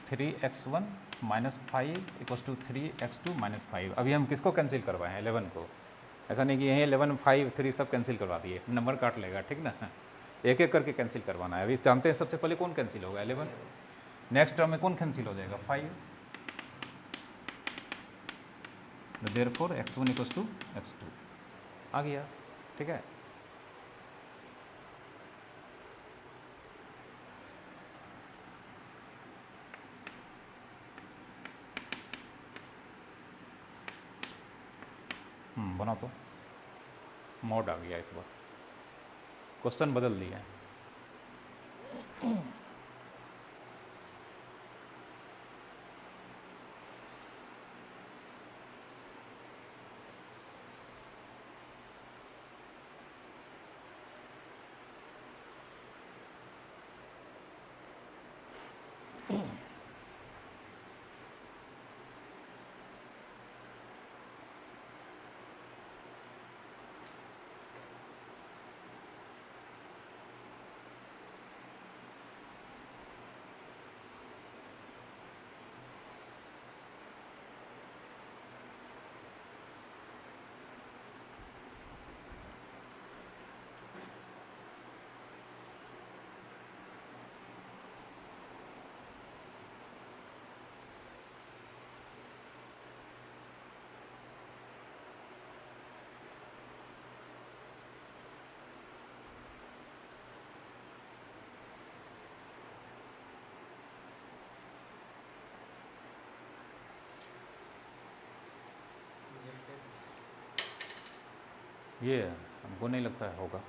3x1 minus 5 equals to 3x2 minus 5। अभी हम किसको कैंसिल करवाएं हैं? 11 को। ऐसा नहीं कि यहीं 11 5 3 सब कैंसिल करवा दिए, नंबर काट लेगा, ठीक ना। एक एक करके कैंसिल करवाना है। अभी जानते हैं सबसे पहले कौन कैंसिल होगा? 11। नेक्स्ट टर्म में कौन कैंसिल हो जाएगा? 5। Therefore x1 equals to x2 आ गया, ठीक है। बना तो मोड आ गया इस बार, क्वेश्चन बदल दिया है। ये हमको नहीं लगता है होगा।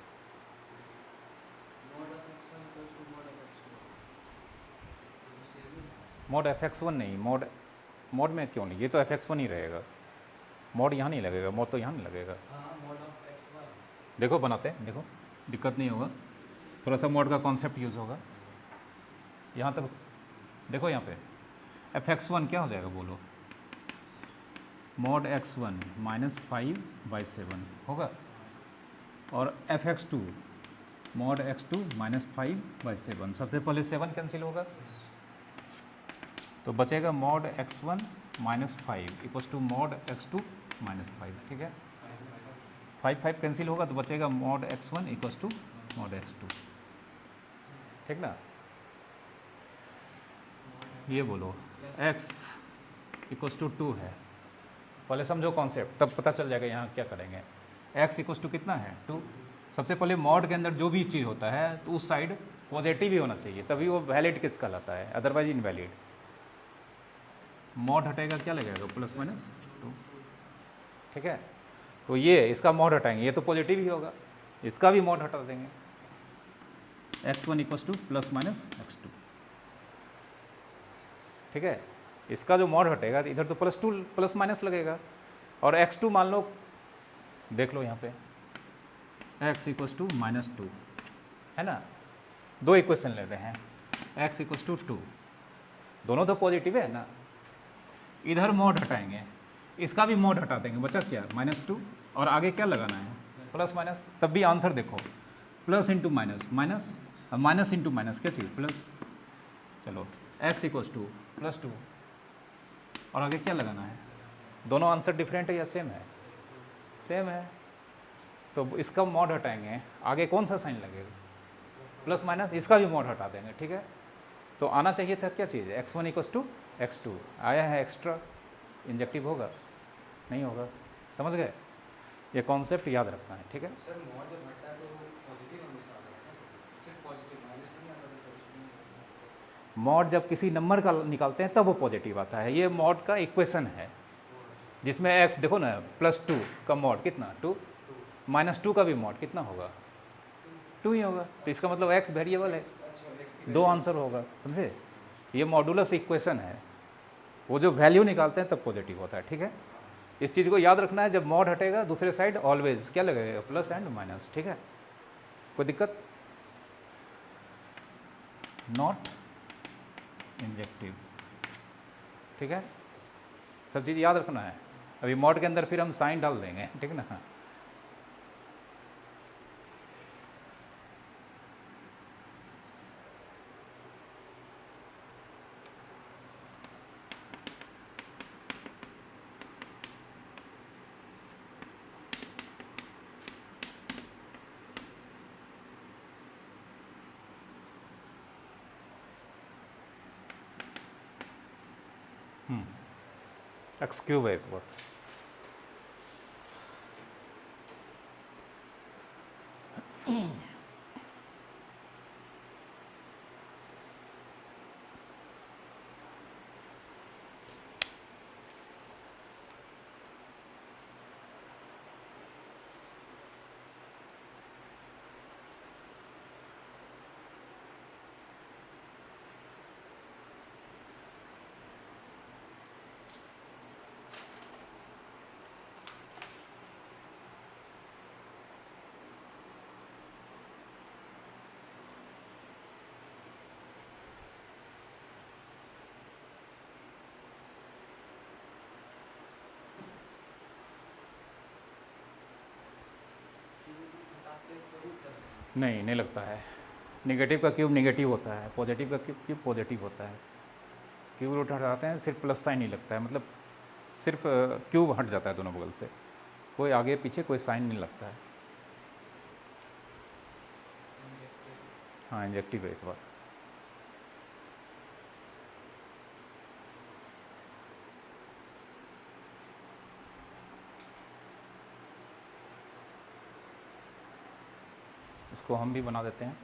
मोड f(x1) नहीं, मोड में क्यों नहीं? ये तो f(x1) ही रहेगा। मोड यहाँ नहीं लगेगा, मोड तो यहाँ नहीं लगेगा। देखो बनाते हैं, देखो दिक्कत नहीं होगा, थोड़ा सा मोड का कॉन्सेप्ट यूज़ होगा। यहाँ तक देखो, यहाँ पे f(x1) क्या हो जाएगा बोलो? मोड x1 माइनस 5/7 होगा, और f(x2) मोड x2 माइनस 5/7। सबसे पहले 7 कैंसिल होगा, तो बचेगा mod x1 minus 5 equals to mod x2 minus 5, ठीक है। 5 कैंसिल होगा तो बचेगा mod x1 equals to mod x2, ठीक ना। ये बोलो x इक्वल्स टू 2 है, पहले समझो कॉन्सेप्ट, तब पता चल जाएगा यहाँ क्या करेंगे। x इक्वल्स टू कितना है 2। सबसे पहले मॉड के अंदर जो भी चीज़ होता है तो उस साइड पॉजिटिव ही होना चाहिए, तभी वो वैलिड किस कहलाता है, अदरवाइज इनवैलिड। मॉड हटेगा क्या लगेगा प्लस माइनस 2, ठीक है। तो ये इसका मॉड हटाएंगे, ये तो पॉजिटिव ही होगा, इसका भी मॉड हटा देंगे, x1 equals two plus minus x2, ठीक है। इसका जो मॉड हटेगा इधर तो +2 प्लस माइनस लगेगा, और x2 मान लो, देख लो यहाँ पे x इक्वल्स टू -2 है ना। दो इक्वेशन ले रहे हैं, x इक्वल्स टू 2, दोनों तो पॉजिटिव है ना। इधर मॉड हटाएंगे, इसका भी मॉड हटा देंगे, बचा क्या -2, और आगे क्या लगाना है प्लस माइनस। तब भी आंसर देखो, plus into minus minus, minus into minus क्या चाहिए प्लस। चलो x इक्वल्स टू +2 और आगे क्या लगाना है। दोनों आंसर डिफरेंट है या सेम है, सेम है। तो इसका मॉड हटाएंगे, आगे कौन सा साइन लगेगा प्लस माइनस, इसका भी मॉड हटा देंगे, ठीक है। तो आना चाहिए था क्या चीज़, x1 इक्वल्स टू x2, आया है एक्स्ट्रा, इंजेक्टिव होगा नहीं होगा, समझ गए। ये कॉन्सेप्ट याद रखना है, ठीक है। सर मॉड जब हटता है तो पॉजिटिव हमेशा आता है ना सर, सिर्फ पॉजिटिव माइनस तो नहीं आता था सर उसमें। मॉड जब किसी नंबर का निकालते हैं तब वो पॉजिटिव आता है, ये मॉड का इक्वेशन है जिसमें x देखो ना +2 का मॉड कितना 2, -2 का भी मॉड कितना होगा 2 ही होगा, तो इसका मतलब x वेरिएबल है, दो आंसर होगा, समझे। ये मॉडुलस इक्वेशन है, वो जो वैल्यू निकालते हैं तब पॉजिटिव होता है, ठीक है। इस चीज़ को याद रखना है, जब मॉड हटेगा दूसरे साइड ऑलवेज क्या लगेगा प्लस एंड माइनस, ठीक है। कोई दिक्कत, नॉट इंजेक्टिव, ठीक है। सब चीज़ याद रखना है। अभी मॉड के अंदर फिर हम साइन डाल देंगे, ठीक ना। x क्यूब है इस बार। नहीं लगता है, नेगेटिव का क्यूब नेगेटिव होता है, पॉजिटिव का क्यूब पॉजिटिव होता है। क्यूब रूट हटाते हैं सिर्फ प्लस साइन ही लगता है, मतलब सिर्फ क्यूब हट जाता है दोनों बगल से, कोई आगे पीछे कोई साइन नहीं लगता है। हाँ इंजेक्टिव है इस बार। इसको हम भी बना देते हैं।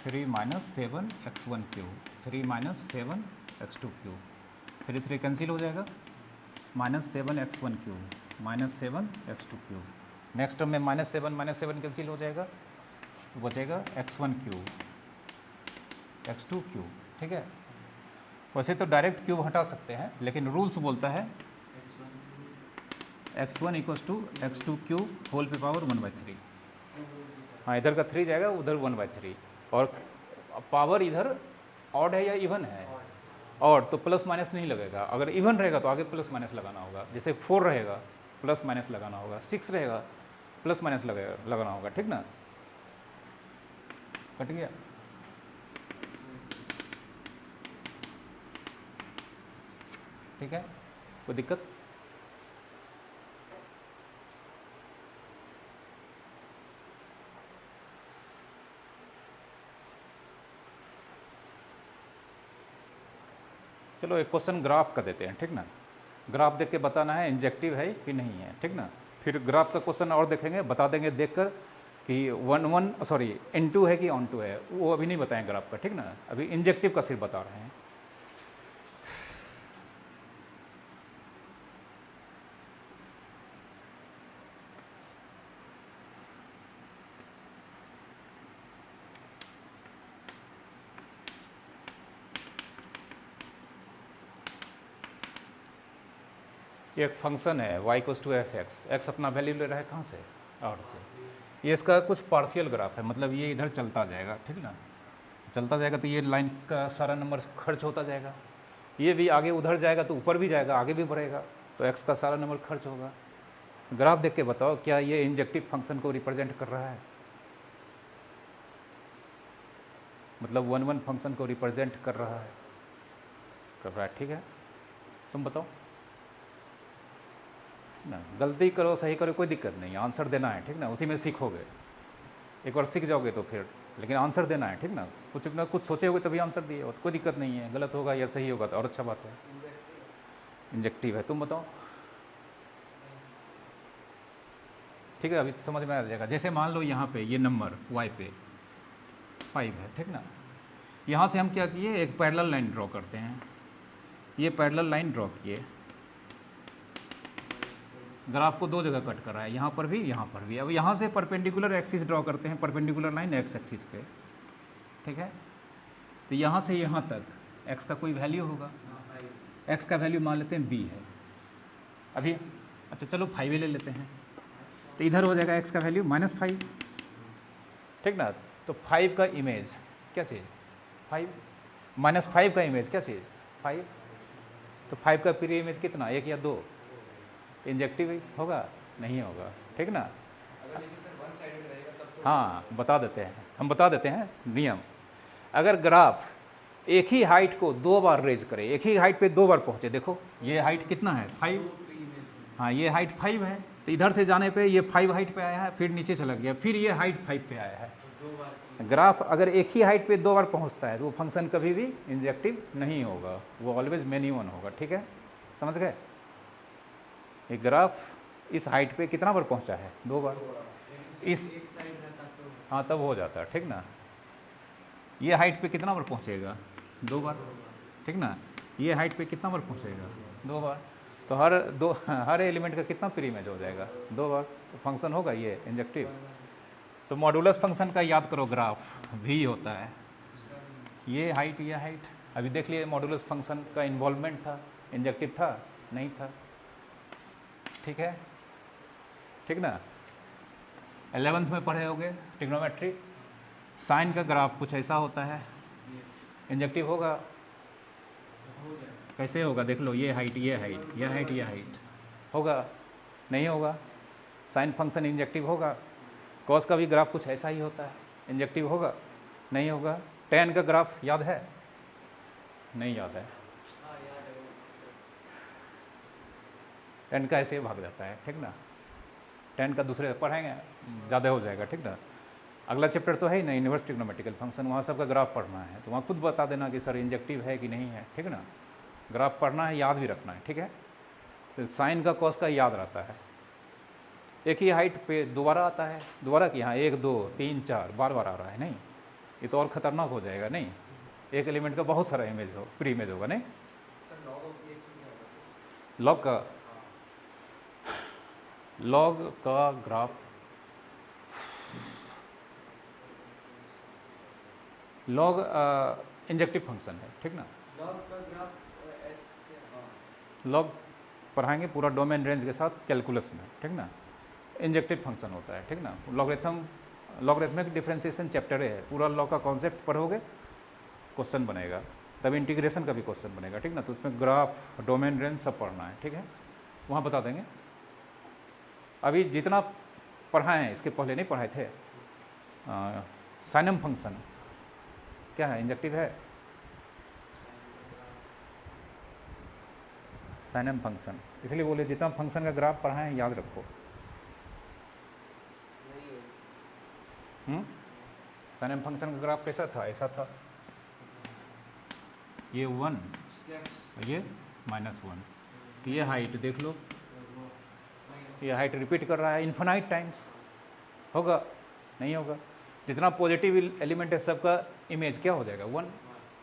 Three -7x1 cube, 3 -7x2 cube, 3 cancel हो जाएगा, -7x1 cube, -7x2 cube. Next term में -7 कैंसिल हो जाएगा, तो बचेगा x1 क्यूब, x2 क्यूब, ठीक है। वैसे तो डायरेक्ट क्यूब हटा सकते हैं, लेकिन रूल्स बोलता है x1 equals to x2 cube whole पे पावर 1/3। हाँ इधर का 3 जाएगा, उधर 1/3, और पावर इधर ऑड है या इवन है, ऑड, तो प्लस माइनस नहीं लगेगा। अगर इवन रहेगा तो आगे प्लस माइनस लगाना होगा, जैसे 4 रहेगा प्लस माइनस लगाना होगा, 6 रहेगा प्लस माइनस लगाना होगा, ठीक ना। कट गया। ठीक है, कोई दिक्कत? चलो एक क्वेश्चन ग्राफ का देते हैं, ठीक ना। ग्राफ देख के बताना है इंजेक्टिव है कि नहीं है, ठीक ना। फिर ग्राफ का क्वेश्चन और देखेंगे, बता देंगे देखकर कि N2 है कि ऑन2 है, वो अभी नहीं बताएं ग्राफ का, ठीक ना। अभी इंजेक्टिव का सिर्फ बता रहे हैं। एक फंक्शन है y = f(x), x अपना वैल्यू ले रहा है कहाँ से, और से। ये इसका कुछ पार्शियल ग्राफ है, मतलब ये इधर चलता जाएगा, ठीक ना। चलता जाएगा तो ये लाइन का सारा नंबर खर्च होता जाएगा, ये भी आगे उधर जाएगा तो ऊपर भी जाएगा, आगे भी बढ़ेगा, तो x का सारा नंबर खर्च होगा। ग्राफ देख के बताओ क्या ये इंजेक्टिव फंक्शन को रिप्रेजेंट कर रहा है, मतलब 1 फंक्शन को रिप्रेजेंट कर रहा है, ठीक है। तुम बताओ ना, गलती करो सही करो कोई दिक्कत नहीं, आंसर देना है, ठीक ना। उसी में सीखोगे, एक बार सीख जाओगे तो फिर, लेकिन आंसर देना है, ठीक ना। कुछ ना कुछ सोचे होगे तभी आंसर दिए हो, तो कोई दिक्कत नहीं है, गलत होगा या सही होगा तो और अच्छा बात है। इंजेक्टिव है, तुम बताओ। ठीक है, अभी समझ में आ जाएगा। जैसे मान लो यहाँ पे ये नंबर y पे 5 है, ठीक ना। यहाँ से हम क्या किए, एक पैरेलल लाइन ड्रॉ करते हैं। ये पैरेलल लाइन ड्रॉ किए, ग्राफ को दो जगह कट कर रहा है, यहाँ पर भी यहाँ पर भी। अब यहाँ से परपेंडिकुलर एक्सिस ड्रॉ करते हैं, परपेंडिकुलर लाइन एक्स एक्सिस पे, ठीक है। तो यहाँ से यहाँ तक एक्स का कोई वैल्यू होगा, एक्स का वैल्यू मान लेते हैं b है अभी। अच्छा चलो 5 ले लेते हैं, तो इधर हो जाएगा एक्स का वैल्यू -5, ठीक ना। तो 5 का इमेज क्या चीज़, 5 -5 का इमेज क्या चीज़, 5। तो 5 का प्री इमेज कितना, 1 या 2, तो इंजेक्टिव होगा नहीं होगा, ठीक ना। अगर लेकिन सर वन साइडेड रहेगा तब तो हाँ बता देते हैं, हम बता देते हैं नियम। अगर ग्राफ एक ही हाइट को 2 बार रेज करे, एक ही हाइट पे 2 बार पहुँचे, देखो ये हाइट कितना है 5, हाँ ये हाइट 5 है, तो इधर से जाने पे ये 5 हाइट पे आया है, फिर नीचे चला गया, फिर ये हाइट 5 पे आया है। दो बार ग्राफ अगर एक ही हाइट पे 2 बार पहुंचता है तो वो फंक्शन कभी भी इंजेक्टिव नहीं होगा, वो ऑलवेज मिनिमम होगा, ठीक है, समझ गए। ये ग्राफ इस हाइट पे कितना बार पहुंचा है, 2 बार, इस एक साइड रहता तो हाँ तब हो जाता है, ठीक ना। ये हाइट पे कितना बार पहुंचेगा, 2 बार, ठीक ना। ये हाइट पे कितना बार पहुंचेगा, 2 बार, तो हर एलिमेंट का कितना प्री इमेज हो जाएगा, 2 बार, तो फंक्शन होगा ये इंजेक्टिव। तो मॉडुलस फंक्शन का याद करो, ग्राफ v होता है, ये हाइट, अभी देख लिए मॉडुलस फंक्शन का इन्वॉल्वमेंट था, इंजेक्टिव था नहीं था, ठीक है, ठीक ना। 11th में पढ़े होगे ट्रिग्नोमेट्री, साइन का ग्राफ कुछ ऐसा होता है, इंजेक्टिव होगा, हो जाएगा। कैसे होगा देख लो, ये हाइट होगा नहीं होगा, साइन फंक्शन इंजेक्टिव होगा। कॉस का भी ग्राफ कुछ ऐसा ही होता है, इंजेक्टिव होगा नहीं होगा। टेन का ग्राफ याद है, नहीं याद है, हाँ याद है वो। टेन का ऐसे ही भाग जाता है, ठीक ना। टेन का दूसरे पढ़ाएंगे, ज़्यादा हो जाएगा, ठीक ना। अगला चैप्टर तो है ही ना, इनवर्स ट्रिग्नोमेट्रिकल फंक्शन, वहाँ सबका ग्राफ पढ़ना है, तो वहाँ खुद बता देना कि सर इंजेक्टिव है कि नहीं है, ठीक ना। ग्राफ पढ़ना है, याद भी रखना है, ठीक है। तो साइन का कॉस का याद रहता है, एक ही हाइट पे दोबारा आता है, दोबारा कि हाँ 1 2 3 4 बार बार आ रहा है, नहीं ये तो और ख़तरनाक हो जाएगा, नहीं एक एलिमेंट का बहुत सारा इमेज हो, प्री इमेज होगा, नहीं। सर लॉग ऑफ एक्स क्या होगा? लॉग का ग्राफ, लॉग इंजेक्टिव फंक्शन है, ठीक ना। लॉग का ग्राफ एस से हाँ लॉग पढ़ाएंगे पूरा डोमेन रेंज के साथ कैलकुलस में, ठीक ना। इंजेक्टिव फंक्शन होता है, ठीक ना। लॉगरिथमिक डिफरेंशिएशन चैप्टर है, पूरा लॉग का कॉन्सेप्ट पढ़ोगे, क्वेश्चन बनेगा, तब इंटीग्रेशन का भी क्वेश्चन बनेगा, ठीक ना। तो उसमें ग्राफ डोमेन रेंज सब पढ़ना है, ठीक है, वहाँ बता देंगे। अभी जितना पढ़ाए हैं इसके पहले नहीं पढ़ाए थे, साइनम फंक्शन क्या है, इंजेक्टिव है, साइन एम फंक्शन, इसलिए बोले जितना फंक्शन का ग्राफ पढ़ा है याद रखो। साइन एम फंक्शन का ग्राफ कैसा था, ऐसा था, ये 1 स्टेप्स ये -1, तो ये हाइट देख लो, ये हाइट रिपीट कर रहा है इन्फिनाइट टाइम्स, होगा नहीं होगा? जितना पॉजिटिव एलिमेंट है सबका इमेज क्या हो जाएगा 1,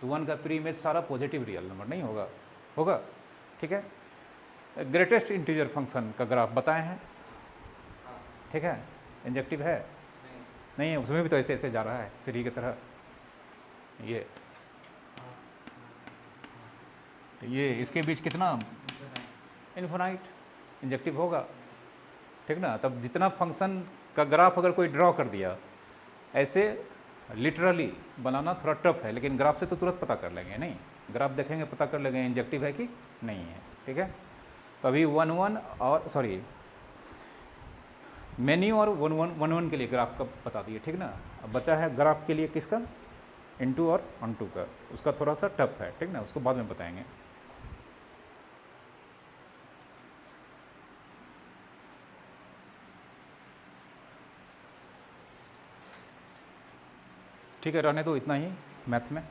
तो 1 का प्री इमेज सारा पॉजिटिव रियल नंबर नहीं होगा, होगा? ठीक है। ग्रेटेस्ट इंटीजर फंक्शन का ग्राफ बताए हैं, ठीक है, इंजेक्टिव है नहीं है, उसमें भी तो ऐसे ऐसे जा रहा है सीढ़ी की तरह, ये इसके बीच कितना इन्फिनाइट इंजेक्टिव होगा, ठीक ना? तब जितना फंक्शन का ग्राफ अगर कोई ड्रॉ कर दिया, ऐसे लिटरली बनाना थोड़ा टफ है, लेकिन ग्राफ से तो तुरंत पता कर लेंगे, नहीं ग्राफ देखेंगे पता कर लेंगे इंजेक्टिव है कि नहीं है, ठीक है। तो अभी 1 1 और सॉरी मैनी और 1 1 1 1 के लिए ग्राफ का बता दिए, ठीक ना? अब बचा है ग्राफ के लिए किसका, इनटू और ऑनटू का, उसका थोड़ा सा टफ है, ठीक ना, उसको बाद में बताएंगे। ठीक है, रहने दो इतना ही मैथ में।